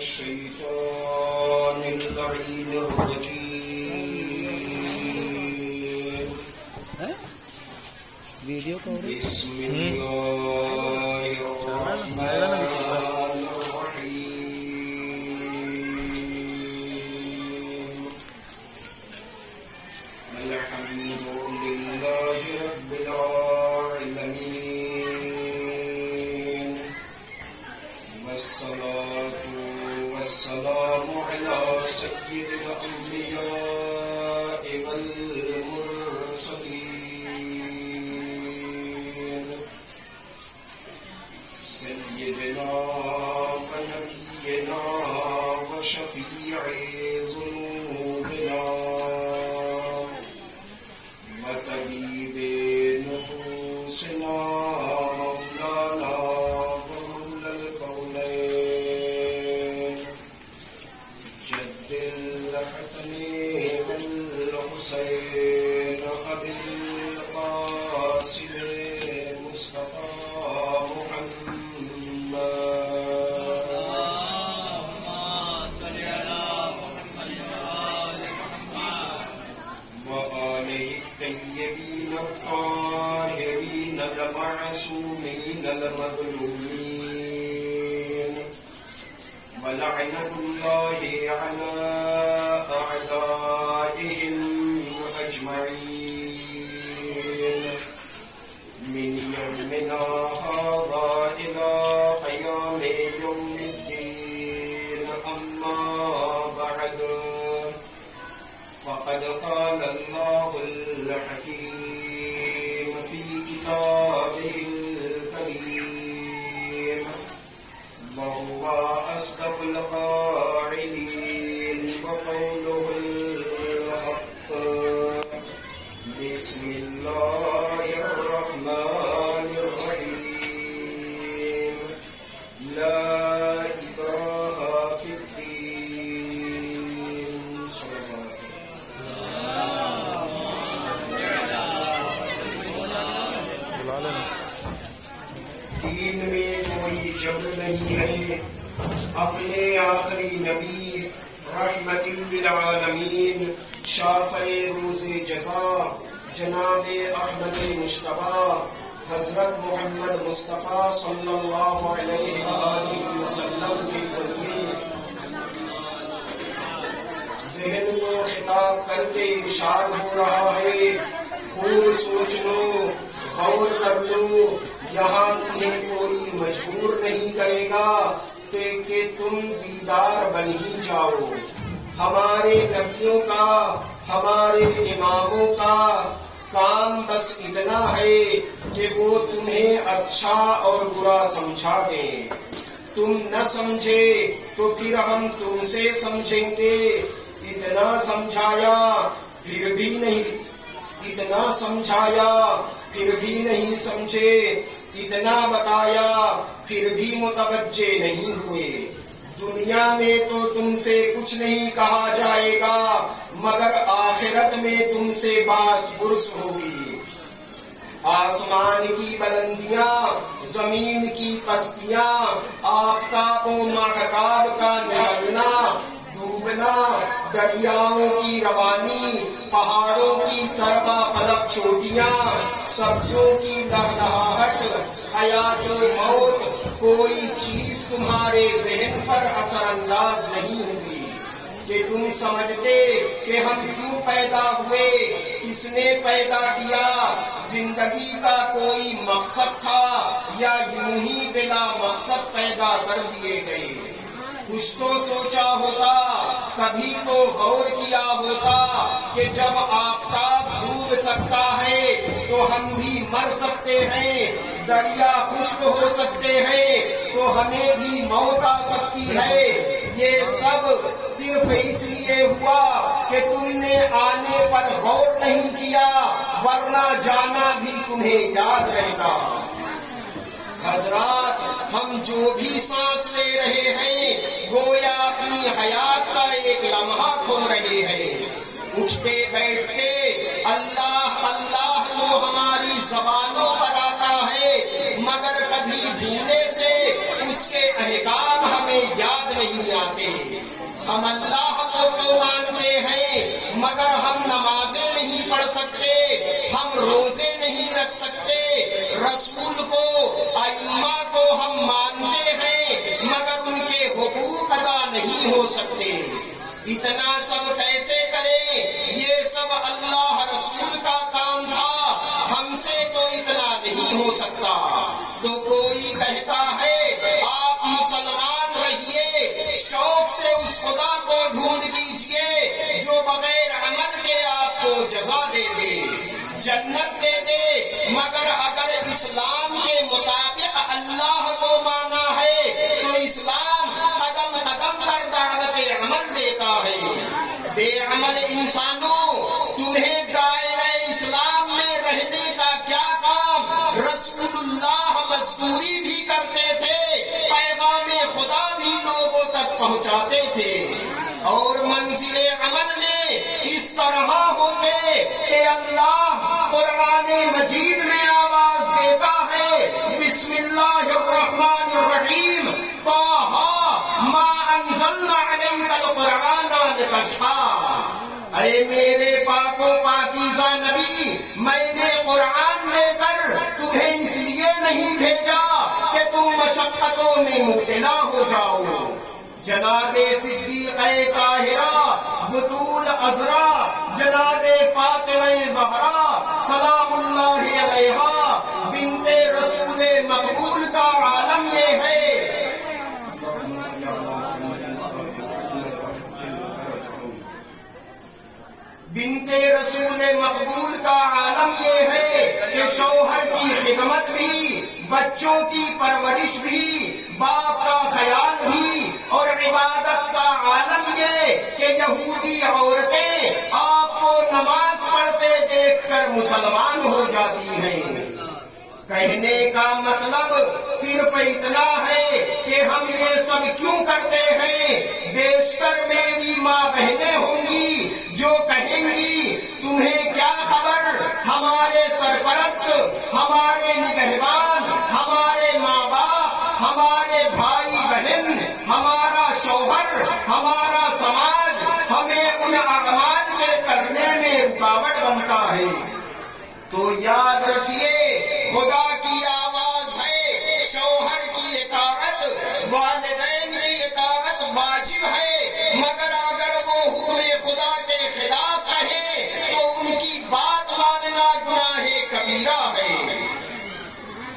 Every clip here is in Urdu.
الشيطان اللعين الرجيم بسم الله الرحمن الرحيم الحمد لله رب العالمين والصلاة والسلام على سيد الأنبياء والمرسلين سيدنا ونبينا وشفيع ذنوبنا وطبيب نفوسنا مولانا ومولى الكونين جد الحسن والحسين أبي القاسم المصطفى الطاهرين المعصومين المظلومين ولعنة الله على أعدائهم أجمعين من يومنا هذا إلى قيام يوم الدين أما بعد فقد قال الله الحكيم في كتابه الكريم وهو أصدق القائلين وقوله الحق بسم الله الرحمن الرحيم لا إكراه في الدين صلى الله عليه وسلم دین میں کوئی جبر نہیں ہے اپنے آخری نبی رحمت للعالمین شافع روز جزا جناب احمد مشتبہ حضرت محمد مصطفیٰ صلی اللہ علیہ وآلہ وسلم کے ذریعے ذہن کو خطاب کر کے ارشاد ہو رہا ہے خوب سوچ لو غور کر لو یہاں تمہیں کوئی مجبور نہیں کرے گا کہ تم دیدار بن ہی جاؤ ہمارے نبیوں کا ہمارے اماموں کا کام بس اتنا ہے کہ وہ تمہیں اچھا اور برا سمجھا دیں تم نہ سمجھے تو پھر ہم تم سے سمجھیں گے اتنا سمجھایا پھر بھی نہیں سمجھے اتنا بتایا پھر بھی متوجہ نہیں ہوئے دنیا میں تو تم سے کچھ نہیں کہا جائے گا مگر آخرت میں تم سے باس برس ہوگی آسمان کی بلندیاں زمین کی پستیاں آفتاب و ماہتاب کا نکلنا ڈوبنا دریاؤں کی روانی پہاڑوں کی سربا فلک چوٹیاں سبزوں کی لہلہاہٹ حیات و موت کوئی چیز تمہارے ذہن پر اثر انداز نہیں ہوگی کہ تم سمجھتے کہ ہم کیوں پیدا ہوئے کس نے پیدا کیا زندگی کا کوئی مقصد تھا یا یوں ہی بلا مقصد پیدا کر دیے گئے کچھ تو سوچا ہوتا کبھی تو غور کیا ہوتا کہ جب آفتاب ڈوب سکتا ہے تو ہم بھی مر سکتے ہیں دریا خشک ہو سکتے ہیں تو ہمیں بھی موت آ سکتی ہے یہ سب صرف اس لیے ہوا کہ تم نے آنے پر غور نہیں کیا ورنہ جانا بھی تمہیں یاد رہتا حضرات ہم جو بھی سانس لے رہے ہیں گویا اپنی حیات کا ایک لمحہ کھو رہے ہیں اٹھتے بیٹھتے اللہ اللہ تو ہماری زبانوں پر آتا ہے مگر کبھی بھولے سے اس کے احکام ہمیں یاد نہیں آتے ہم اللہ کو تو مانتے ہیں مگر ہم نمازیں نہیں پڑھ سکتے، ہم روزے نہیں رکھ سکتے، رسول کو ائمہ کو ہم مانتے ہیں مگر ان کے حقوق ادا نہیں ہو سکتے۔ اتنا سب کیسے کریں؟ یہ سب اللہ رسول کا کام تھا، ہم سے تو اتنا نہیں ہو سکتا۔ تو کوئی کہتا ہے آپ مسلمان رہیے، شوق سے اس خدا کو ڈھونڈ لیجئے جو بغیر عمل کے آپ کو جزا دے دے، جنت دے دے، مگر اگر اسلام کے مطابق اللہ کو مانا ہے تو اسلام قدم قدم پر دعوت عمل دیتا ہے۔ بے عمل انسانوں، تمہیں دائرہ اسلام میں رہنے کا کیا کام؟ رسول اللہ مزدوری بھی کرتے تھے، پیغام خدا بھی لوگوں تک پہنچاتے تھے، اور منزل عمل میں اس طرح ہوتے کہ اللہ قرآن مجید میں آواز دیتا ہے، بسم اللہ الرحمن الرحیم، طٰہ ما انزلنا علیک القرآن لتشقیٰ۔ اے میرے پاک و پاکیزہ نبی، میں نے قرآن لے کر تمہیں اس لیے نہیں بھیجا کہ تم مشقتوں میں مبتلا ہو جاؤ۔ جناب صدیقہ طاہرہ بطول عذرا، جناب فاطمہ زہرا سلام اللہ علیہا بنت رسول مقبول کا عالم یہ ہے۔ بنت رسول مقبول کا عالم یہ ہے کہ شوہر کی خدمت بھی، بچوں کی پرورش بھی، باپ کا خیال بھی، اور عبادت کا عالم یہ کہ یہودی عورتیں آپ کو نماز پڑھتے دیکھ کر مسلمان ہو جاتی ہیں۔ کہنے کا مطلب صرف اتنا ہے کہ ہم یہ سب کیوں کرتے ہیں؟ بیشتر میری ماں بہنیں ہوں گی جو کہیں گی تمہیں کیا خبر، ہمارے سرپرست، ہمارے نگہبان، ہمارے ماں باپ، ہمارے بھائی بہن، ہمارا شوہر، ہمارا سماج ہمیں ان اعمال کے کرنے میں رکاوٹ بنتا ہے۔ تو یاد رکھیے، خدا کی آواز ہے، شوہر کی اطاعت، والدین کی اطاعت واجب ہے، مگر اگر وہ حکم خدا کے خلاف کہیں تو ان کی بات ماننا گناہ کبیرہ ہے۔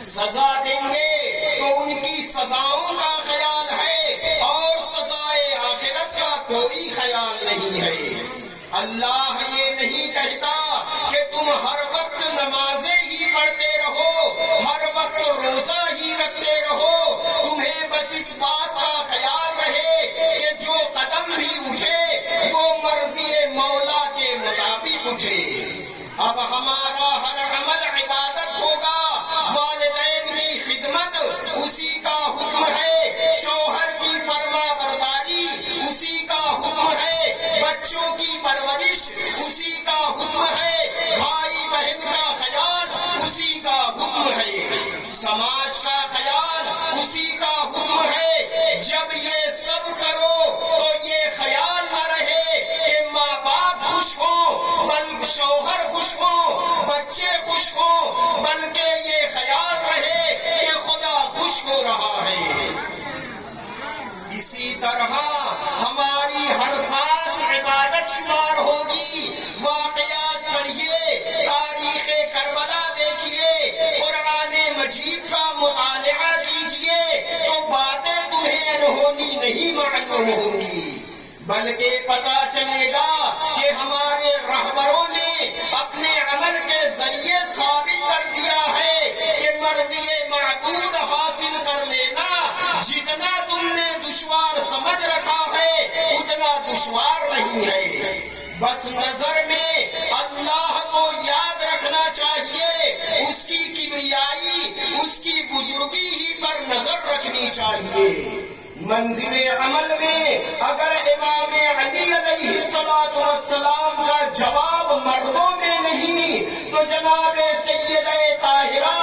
سزا دیں گے تو ان کی سزاؤں کا خیال ہے اور سزائے آخرت کا کوئی خیال نہیں ہے۔ اللہ یہ نہیں کہتا کہ تم ہر وقت نمازیں ہی پڑھتے رہو، ہر وقت روزہ ہی رکھتے رہو، تمہیں بس اس بات کا خیال رہے کہ جو قدم بھی اٹھے وہ مرضی مولا کے مطابق اٹھے۔ اب ہمارا ہر عمل عبادت ہوگا، والدین کی خدمت اسی کا حکم ہے، شوہر کی فرما برداری اسی کا حکم ہے، بچوں کی پرورش اسی کا حکم ہے، بھائی بہن کا خیال اسی کا حکم ہے، سماج کا خیال اسی کا حکم ہے۔ جب یہ سب کرو تو یہ خیال نہ رہے کہ ماں باپ خوش ہوں، بلکہ شوہر خوش ہوں، بچے خوش ہوں، بلکہ یہ خیال رہے کہ خدا خوش ہو رہا ہے۔ اسی طرح ہماری ہر سانس عبادت شمار ہوگی۔ واقعات پڑھیے، تاریخ کربلا دیکھیے، قرآن مجید کا مطالعہ کیجیے تو باتیں تمہیں انہونی نہیں معلوم ہوں گی، بلکہ پتہ چلے گا کہ ہمارے رہبروں نے اپنے عمل کے ذریعے ثابت کر دیا ہے کہ مرضی معبود حاصل کر لینا جتنا تم نے دشوار سمجھ رکھا ہے اتنا دشوار نہیں ہے۔ بس نظر میں اللہ کو یاد رکھنا چاہیے، اس کی کبریائی، اس کی بزرگی ہی پر نظر رکھنی چاہیے۔ منزل عمل میں اگر امام علی علیہ السلام کا جواب مردوں میں نہیں تو جناب سیدہ طاہرہ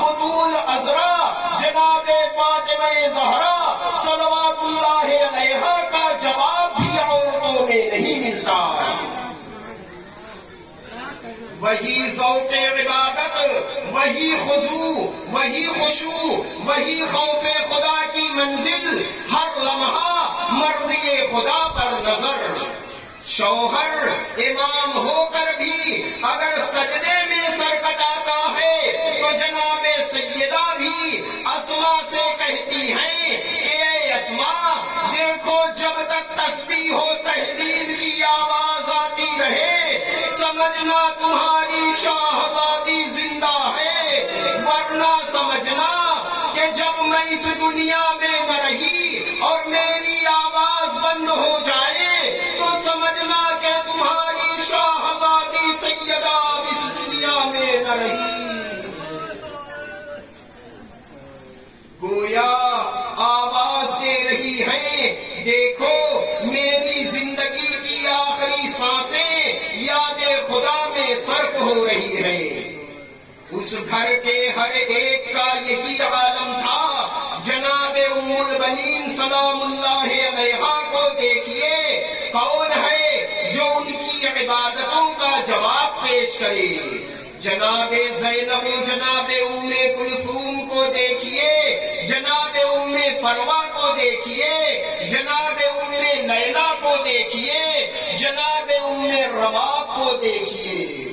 بطول عذرا، جناب فاطمہ زہرا صلوات اللہ علیہا کا جواب بھی وہی ذوق عبادت، وہی خضوع، وہی خشوع، وہی خوف خدا کی منزل، ہر لمحہ مرضی خدا پر نظر۔ شوہر امام ہو کر بھی اگر سجدے میں سر کٹاتا ہے تو جناب سیدہ بھی اسماء سے کہتی ہیں کہ اے اسماء، دیکھو جب تک تسبیح و تحلیل کی آواز آتی رہے سمجھنا تمہاری شاہزادی زندہ ہے، ورنہ سمجھنا کہ جب میں اس دنیا میں نہ رہی اور میری آواز بند ہو جائے تو سمجھنا کہ تمہاری شاہزادی سیدہ اس دنیا میں نہ رہی۔ گویا آواز دے رہی ہے، دیکھو میری زندگی کی آخری سانسیں یاد خدا میں صرف ہو رہی ہیں۔ اس گھر کے ہر ایک کا یہی عالم تھا۔ جناب ام البنین سلام اللہ علیہا کو دیکھیے، کون ہے جو ان کی عبادتوں کا جواب پیش کرے؟ جناب زینب، جناب ام کلثوم کو دیکھیے، جناب ام فروا کو دیکھیے، جناب ام لیلا کو دیکھیے، جناب ام رباب کو دیکھیے۔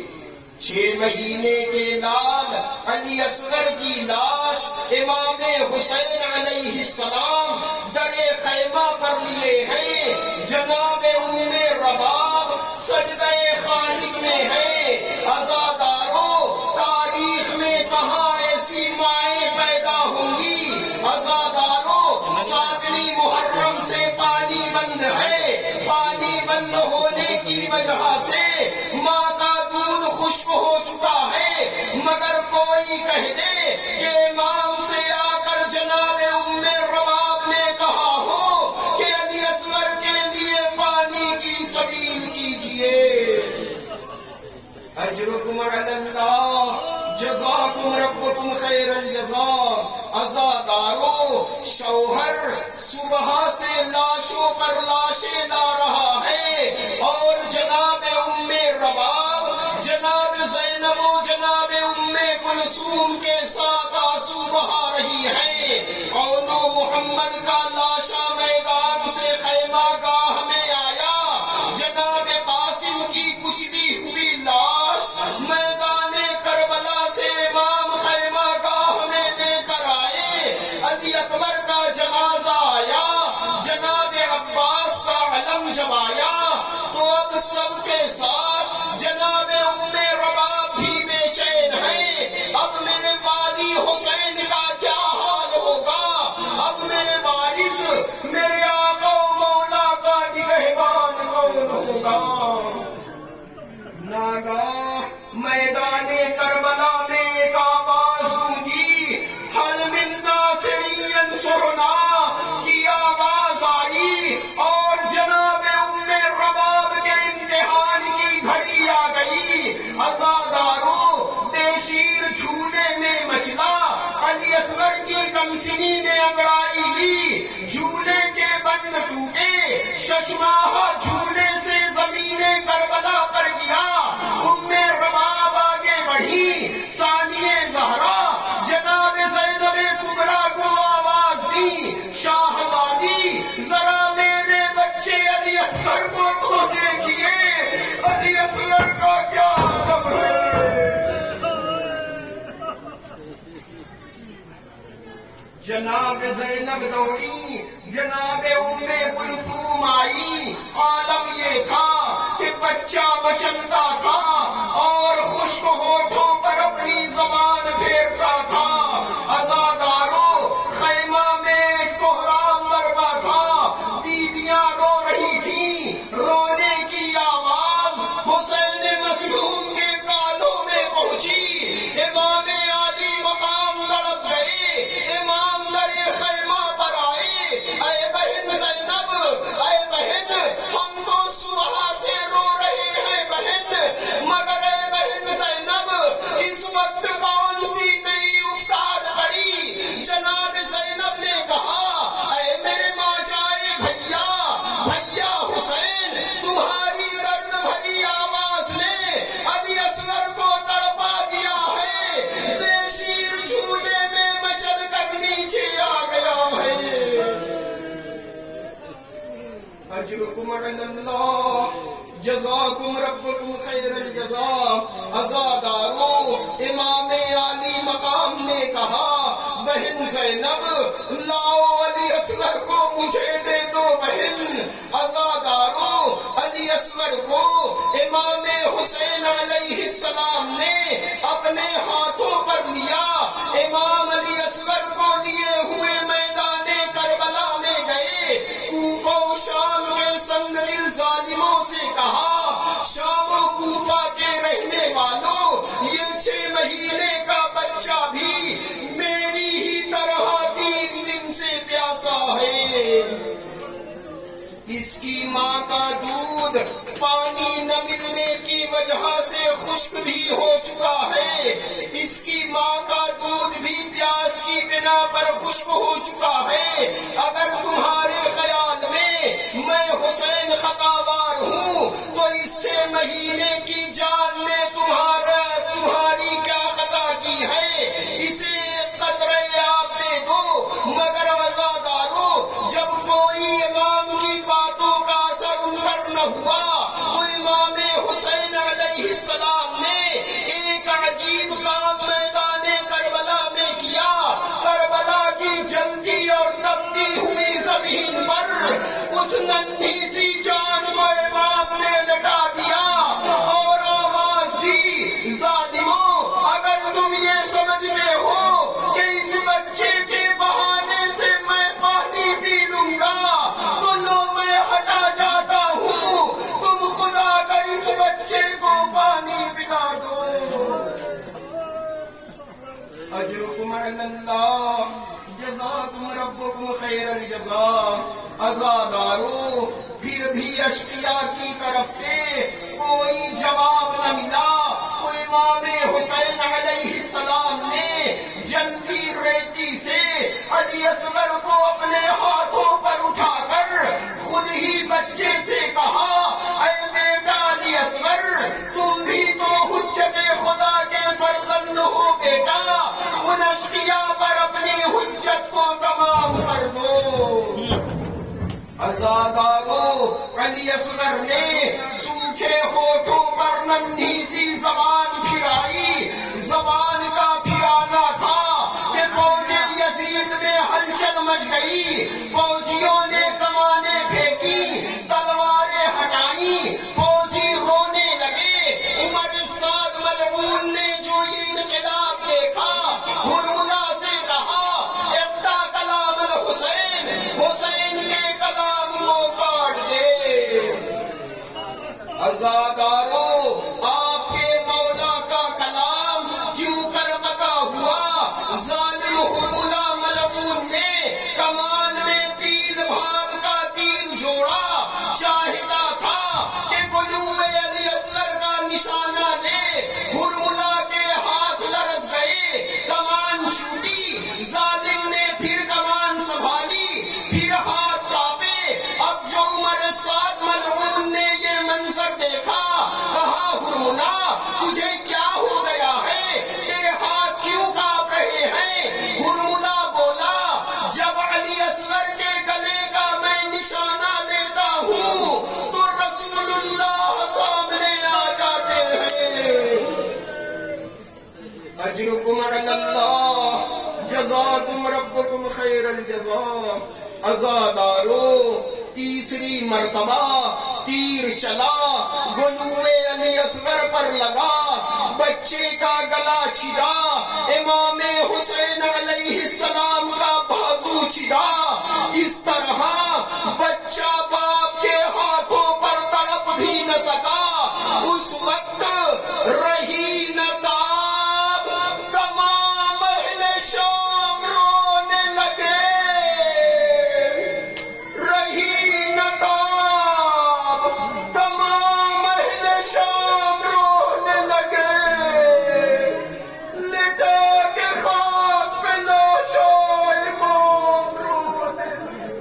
6 مہینے کے لال علی اصغر کی لاش امام حسین علیہ السلام در خیمہ پر لیے ہیں۔ جناب ام رباب سجدہ خالق میں ہے۔ عزاداروں، تاریخ میں کہاں ایسی مائیں پیدا ہوں گی؟ عزاداروں، 7ویں محرم سے پانی بند ہے، پانی بند ہونے کی وجہ سے ماں کا دودھ خشک ہو چکا ہے، مگر کوئی کہہ دے کہ امام سے آ کر جناب ام رباب نے کہا ہو کہ علی اصغر کے لیے پانی کی سبیل کیجیے۔ اجرکم علی اللہ، جزاکم ربکم خیر الجزا۔ عزادارو، شوہر صبح سے لاشوں پر لاشیں لا رہا ہے اور جناب ام رباب، جناب زینب و جناب ام کلثوم کے ساتھ آنسو بہا رہی ہے۔ اولو محمد کا لاشا میدان سے خیمہ گاہ میں آیا، جناب قاسم کی کچلی ہوئی لاش میدان کربلا سے امام خیمہ گاہ میں لے کر آئے۔ علی اکبر کا جنازہ آیا، جناب عباس کا علم جب آیا تو اب سب کے ساتھ جناب ام رباب بھی بے چین ہے۔ اب میرے والی حسین کا کیا حال ہوگا؟ اب میرے وارث، میرے آقا و مولا کا نگہبان کون ہوگا؟ ناگاہ میدان کربلا میں ایک آواز گونجی، حل من ناصر ینصرنا کی آواز آئی اور جناب ام رباب کے امتحان کی گھڑی آ گئی۔ عزادارو، بے شیر جھولے میں مچلا، علی اصغر کی کمسنی نے انگڑائی لی، جھولے کے بند ٹوٹے، ششماہ جھولے سے زمین کربلا پر گرا۔ ام رباب آگے بڑھی، ثانیہ زہرا جناب زینب کبریٰ کو آواز دی، شاہزادی ذرا میرے بچے علی اصغر کو تو دیکھیے، علی اصغر کا کیا عالم ہے۔ جناب زینب دوڑی، جناب ام کلثوم آئی۔ عالم یہ تھا کہ بچہ مچلتا تھا اور خشک ہونٹوں پر اپنی زبان پھیرتا تھا۔ عزادارو، خیمہ میں ایک کوہرام برپا تھا، بیویاں رو رہی تھیں، رونے کی آواز حسین مظلوم کے کانوں میں پہنچی۔ امام عالی مقام تڑپ گئے، امام لرے خیمہ پر آئے۔ اے بہن زینب، اے بہن، ہم تو صبح سے رو رہے ہیں بہن، مگر اے بہن زینب، اس وقت کون سی نئی افتاد پڑی اجرکم علی اللہ جزاکم ربکم خیر الجزا. عزادارو امام عالی مقام نے کہا بہن زینب لاؤ علی اصغر کو مجھے دے دو بہن. عزادارو علی اصغر کو امام حسین علیہ السلام نے اپنے ہاتھوں پر لیا. امام علی اصغر کو لیے ہوئے میدان کربلا میں گئے. کوفہ و شام کے سنگ دل ظالموں سے کہا شام و کوفہ کے رہنے والوں یہ 6 مہینے کا بچہ بھی میری ہی طرح 3 دن سے پیاسا ہے. اس کی ماں کا دودھ پانی نہ ملنے کی وجہ سے خشک بھی ہو چکا ہے. اس کی ماں کا دودھ بھی پیاس کی بنا پر خشک ہو چکا ہے. اگر تمہارے خیال میں حسین خطاوار ہوں تو اس 6 مہینے کی جان نے تمہاری کیا خطا کی ہے؟ اسے ایک قطرہ آب دے دو. مگر عزادارو جب کوئی امام کی باتوں کا اثر ان پر نہ ہوا تو امام حسین علیہ السلام نے ایک عجیب کام میدان کربلا میں کیا. کربلا کی جلتی اور تپتی ہوئی زمین پر اس ننھی سی جان کو امام نے لٹا دیا اور آواز دی ظالموں اگر تم یہ سمجھتے ہو کہ اس بچے کے بہانے سے میں پانی پی لوں گا تو لو میں ہٹا جاتا ہوں. تم خدا کر اس بچے کو پانی پلا دو. اجرکم علی اللہ جزاکم ربکم خیر الجزا. عزادارو پھر بھی اشقیاء کی طرف سے کوئی جواب نہ ملا تو امام حسین علیہ السلام نے جلدی ریتی سے علی اصغر کو اپنے ہاتھوں پر اٹھا کر خود ہی بچے سے کہا اے بیٹا علی اصغر تم بھی تو حجت خدا کے فرزند ہو بیٹا. ان اشقیاء پر اپنی حجت کو تمام کر دو. عزادارو علی اصغر نے سوکھے ہونٹوں پر ننھی سی زبان پھرائی. زبان کا پھرانا تھا کہ فوج یزید میں ہلچل مچ گئی. فوجیوں نے کمانیں پھینکی تلواریں ہٹائیں. فوجی رونے لگے. عمر سعد ملعون نے جو یہ انقلاب دیکھا ہرملا سے کہا ابدا کلام الحسین حسین کے کلام کو کاٹ دے. عزادارو آپ کے مولا کا کلام کیوں کر قطع ہوا؟ ظالم ہرملا ملعون نے کمان میں تیر بھال کا تیر جوڑا. چاہتا تھا کہ گلو علی اصغر کا نشانہ لے. ہرملا کے ہاتھ لرز گئے. کمان چھوٹی. ظالم نے پھر کمان سنبھالی. پھر ہاتھ کانپے. اب جو عمر سعد ملعون نے یہ منظر دیکھا کہا ہرملا تجھے کیا ہو گیا ہے؟ تیرے ہاتھ کیوں کانپ رہے ہیں؟ ہرملا بولا جب علی اصغر کے گلے کا میں نشانہ لیتا ہوں تو رسول اللہ سامنے آ جاتے ہیں. اجرکم علی اللہ جزاکم ربکم خیر الجزا. عزادارو تیسری مرتبہ تیر چلا گلوئے علی اصغر پر لگا. بچے کا گلا چھدا. امام حسین علیہ السلام کا بازو چھدا. اس طرح بچہ باپ کے ہاتھوں پر تڑپ بھی نہ سکا. اس وقت رہی نہ تاب. تمام اہل شام رونے لگے. رہی نہ تاب. تمام اہل شام رونے لگے. لٹا کے خاک پہ لاشائے امام رونے لگے.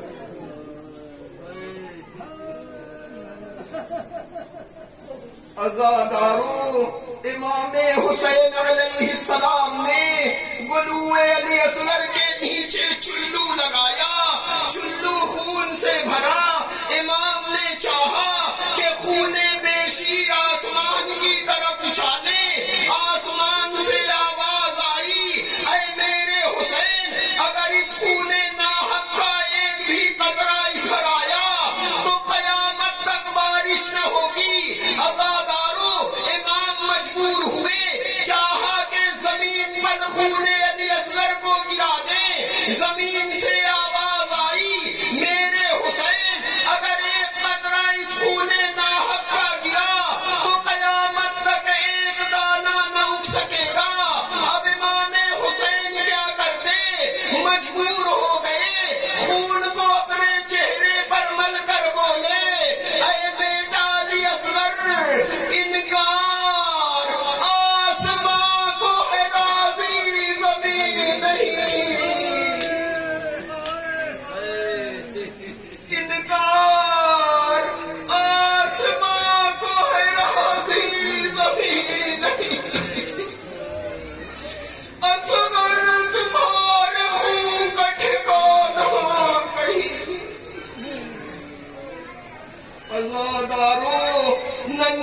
عزادارو امام حسین علیہ السلام نے گلوئے علی اصغر کے نیچے چلو لگایا. چلو خون سے بھرا. امام نے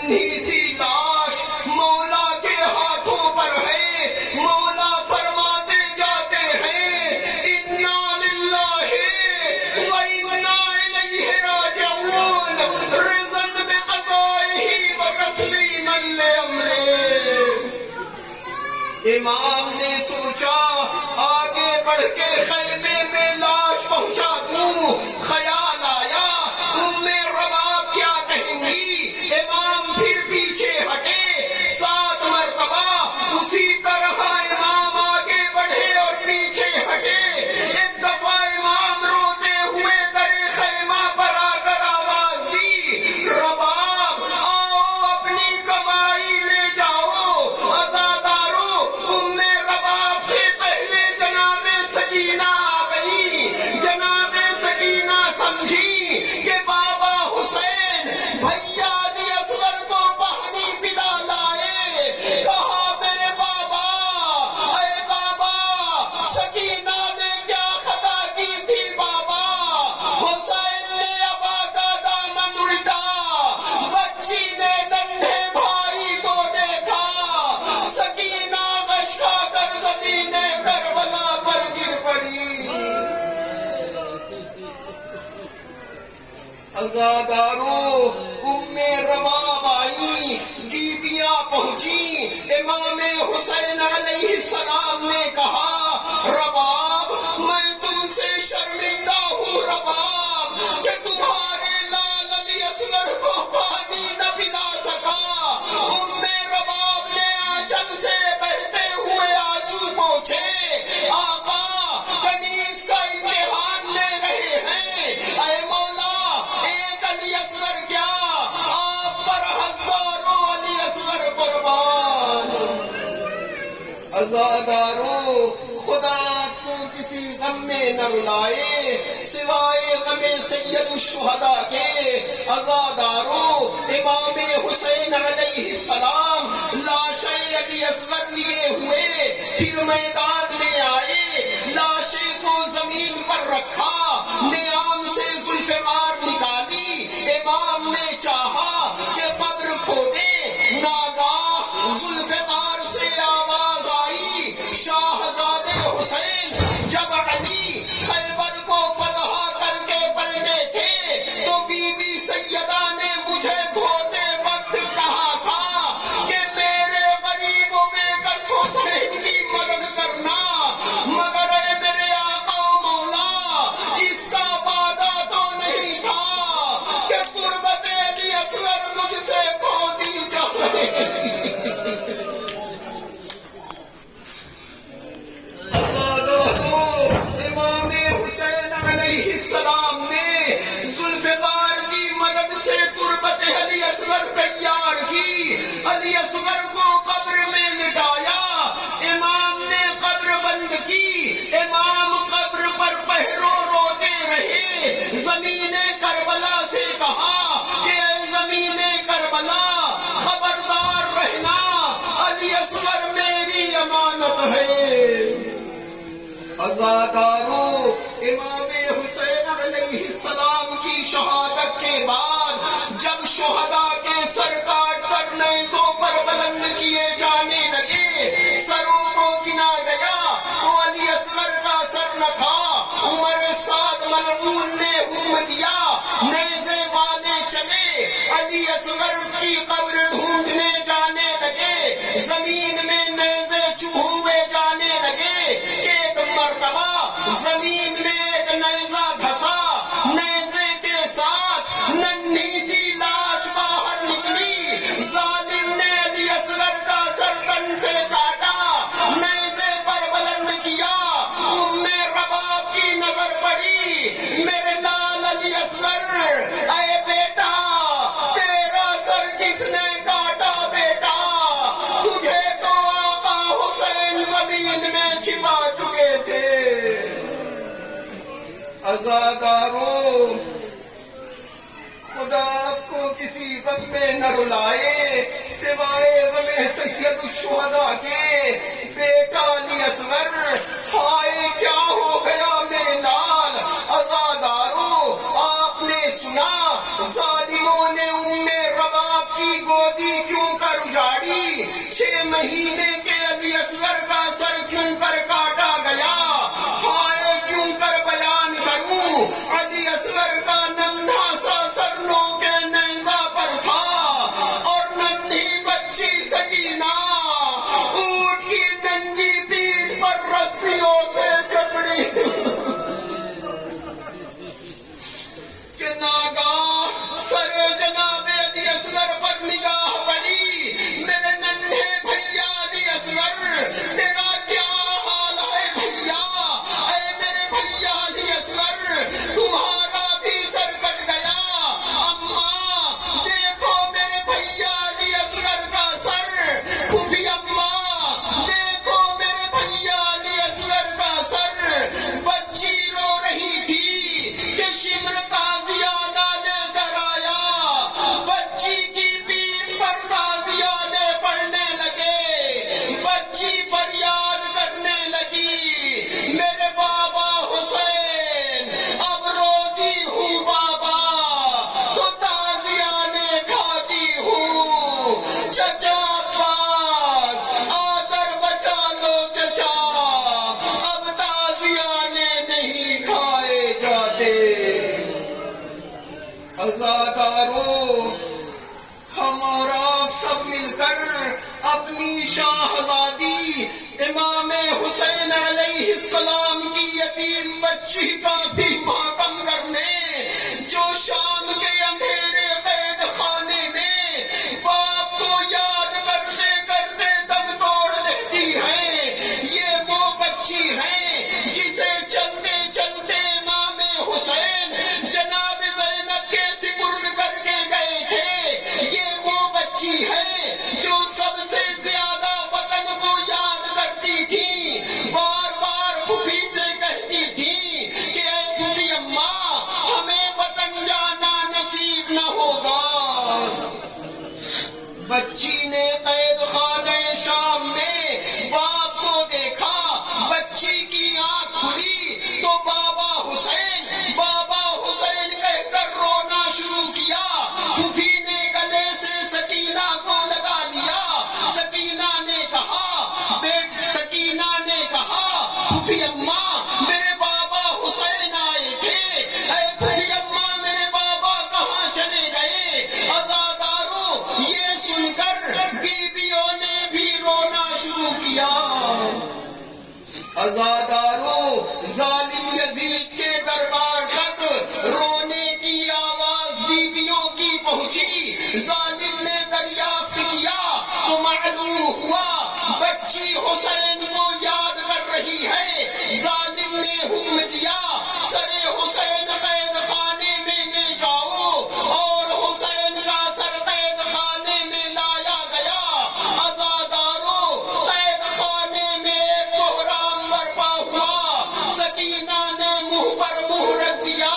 ننھی سی لاش مولا کے ہاتھوں پر ہے، مولا فرماتے جاتے ہیں انا للہ و انا الیہ راجعون، رضا بقضائہ و تسلیما لامرہ۔ امام نے سوچا آگے بڑھ کے خیمے میں لاش پہنچا دوں، خیال آیا ام رباب کیا کہیں گی۔ امام پھر پیچھے ہٹے، 7 مرتبہ اسی طرح امام آگے بڑھے اور پیچھے ہٹے۔ ایک دفعہ امام روتے ہوئے در خیمہ پر آ کر آواز دی، رباب آؤ اپنی کمائی لے جاؤ۔ عزادارو، ام رباب سے پہلے جناب سکینہ آ گئی۔ جناب سکینہ سمجھی کہ بابا حسین بھیا علی اصغر کو پانی پلا لائے۔ کہا میرے بابا، اے بابا، سکینہ نے کیا خطا کی تھی بابا؟ حسین نے ابا کا دامن الٹا، بچی نے ننھے بھائی کو دیکھا۔ سکینہ غش کھا کر زمین کربلا پر گر پڑی۔ عزادارو، ام رباب آئی، بیبیاں پہنچی۔ امام حسین علیہ السلام نے کہا، رباب میں تم سے شرمندہ ہوں رباب کہ تمہارے لال علی اصغر کو پانی نہ پلا سکا۔ ام رباب نے آنچل سے بہتے ہوئے آنسو پوچھے، آقا کنیز کا امتحان لے رہے ہیں، اے مولا ایک علی اصغر کیا آپ پر ہزاروں علی اصغر قربان۔ عزادارو، خدا آپ کو کسی غم میں نہ رلائے سوائے غم سید الشہداء کے۔ عزادارو، امام حسین علیہ السلام لاشیں علی اصغر لیے ہوئے پھر میدان میں آئے، لاشیں کو زمین پر رکھا، نیام سے ذوالفقار نکالی۔ امام نے چاہا کہ قبر کھودے، ناگاہ ذوالفقار سے آواز آئی، شاہزادے حسین جب علی خیبر کو فتح کر کے پلٹے تھے تو بی بی سیدہ نے مجھے دھوتے وقت کہا تھا کہ میرے غریب و بے کس حسین کی مدد کرنا، مگر اے میرے آقا و مولا اس کا وعدہ تو نہیں تھا کہ قربت علی اصغر مجھ سے کھو دی جائے۔ امام حسین علیہ السلام نے ذوالفقار کی مدد سے قربت علی اصغر تیار کی، علی اصغر کو قبر میں لٹایا۔ امام نے قبر بند کی، امام قبر پر پہرو روتے رہے۔ زمین کربلا سے کہا کہ اے زمین کربلا خبردار رہنا، علی اصغر میری امانت ہے۔ عزادارو، امام حسین علیہ السلام کی شہادت کے بعد جب شہداء کے سر کاٹ کر نیزوں پر بلند کیے جانے لگے، سروں کو گنا گیا تو علی اصغر کا سر نہ تھا۔ عمر سعد ملعون نے حکم دیا، نیزے والے چلے، علی اصغر کی قبر ڈھونڈنے جانے لگے۔ زمین میں نیزے چبھوئے جانے لگے کہ ایک مرتبہ زمین میں ایک نیزہ دھسا، نیزے کے ساتھ ننھی سی لاش باہر نکلی۔ ظالم نے علی اصغر کا سر تن سے کاٹا، نیزے پر بلند کیا۔ ام رباب کی نظر پڑی، میرے لال علی اصغر، اے بیٹا تیرا سر کس نے کاٹا بیٹا؟ تجھے تو آقا حسین زمین میں چھپا چکے تھے۔ عزادارو، خدا آپ کو کسی غم میں نہ رلائے سوائے غم سید الشہداء کے۔ بیٹا علی اصغر، ہائے کیا ہو گیا میرے لال؟ عزادارو، آپ نے سنا ظالموں نے ام رباب باپ کی گودی کیوں کر اجاڑی، 6 مہینے کے علی اصغر کا سر کیوں کر کاٹا گیا، ہائے کیوں کر بیان کروں، علی اصغر کا ننھا سا سر نو کے نیزہ پر تھا، اور ننھی بچی سکینہ اونٹ کی ننگی پیٹھ پر رسیوں سے جکڑی کہ ناگاہ سر جناب علی اصغر پر نگاہ پڑی، میرے ننھے بھیا علی اصغر تیرا کیا حال ہے بھیا، اے میرے بھیا علی اصغر تمہارا بھی سر کٹ گیا، اماں دیکھو میرے بھیا علی اصغر کا سر، پھوپھی اماں دیکھو میرے بھیا علی اصغر کا سر، بچی رو رہی تھی کہ شمر تازیانہ لے کر آیا، بچی کی پیٹھ پر تازیانے پڑنے لگے، بچی فریاد کرنے لگی، میرے بابا حسین اب روتی ہوں بابا تو تازیانے کھاتی ہوں، چچا عباس آ کر بچا لو چچا، اب تازیانے نہیں کھائے جاتے۔ عزادارو، ہم اور آپ سب مل کر اپنی شاہزادی امام حسین علیہ السلام کی یتیم بچی کا بھی ماتم کرنے، جو شام کے اندھیرے قید خانے میں باپ کو یاد کرتے کرتے دم توڑ دیتی ہے، یہ وہ بچی ہے جسے چلتے چلتے امام حسین جناب زینب کے سپرد کر کے گئے تھے، یہ وہ بچی ہے جو سب سے زیادہ وطن کو یاد کرتی تھی، بار بار پھوپھی سے کہتی تھی کہ اے پھوپھی اماں ہمیں وطن جانا نصیب نہ ہوگا۔ بچی نے قید خانے شام میں باپ کو دیکھا، بچی کی آنکھ کھلی تو بابا حسین کہہ کر رونا شروع کیا، پھوپھی نے گلے سے سکینہ کو لگا لیا، سکینہ نے کہا پھوپھی اماں میرے بابا حسین آئے تھے، اے پھوپھی اماں میرے بابا کہاں چلے گئے؟ عزادارو، یہ سن کر بیویوں نے بھی رونا شروع کیا۔ عزادارو، ظالم یزید کے دربار تک رونے کی آواز بیویوں کی پہنچی، ظالم نے دریافت کیا تو معلوم ہوا بچی حسین کو یاد کر رہی ہے، ظالم نے حکم دیا سر حسین قید خانے میں لے جاؤ، اور حسین کا سر قید خانے میں لایا گیا۔ عزادارو، قید خانے میں ایک بحران برپا ہوا، سکینہ نے منہ پر منہ رکھ دیا،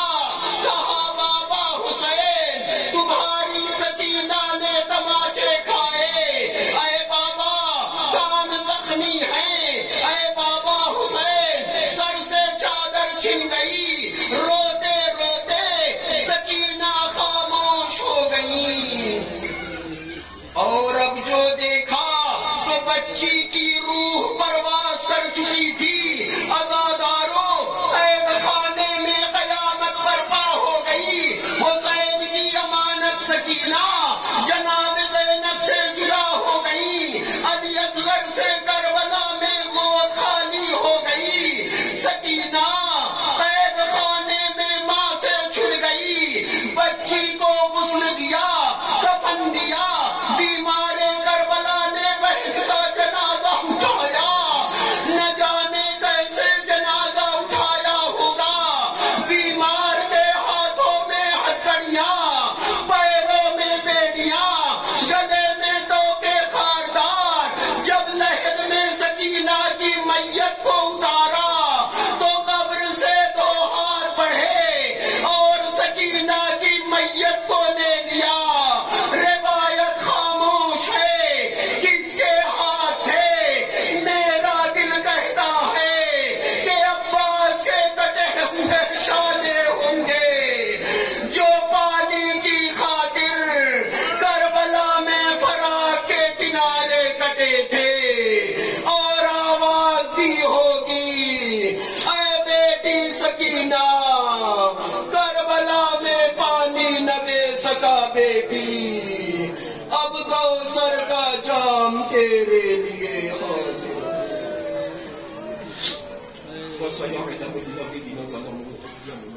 کہا بابا حسین تمہاری سکینہ نے تماچے کھائے، اے بابا کان زخمی ہے، اے بابا حسین سر سے چادر چھن گئی، روتے روتے سکینہ خاموش ہو گئی، اور اب جو دیکھا تو بچی کی روح پرواز کر چکی تھی۔ عزادارو، قید خانے میں قیامت برپا ہو گئی، حسین کی امانت سکینہ جناب زینب سے جدا ہو گئی، علی اصغر سے کربلا میں موت خالی ہو گئی، سکینہ قید خانے میں ماں سے چھڑ گئی، بچی کو غسل دیا، کفن دیا، بیمار کربلا نے بہت کا جنازہ اٹھایا، نہ جانے کوثر کا جام تیرے لیے حاضر وَسَيَعْلَمُ الَّذِينَ ظَلَمُوا أَيَّ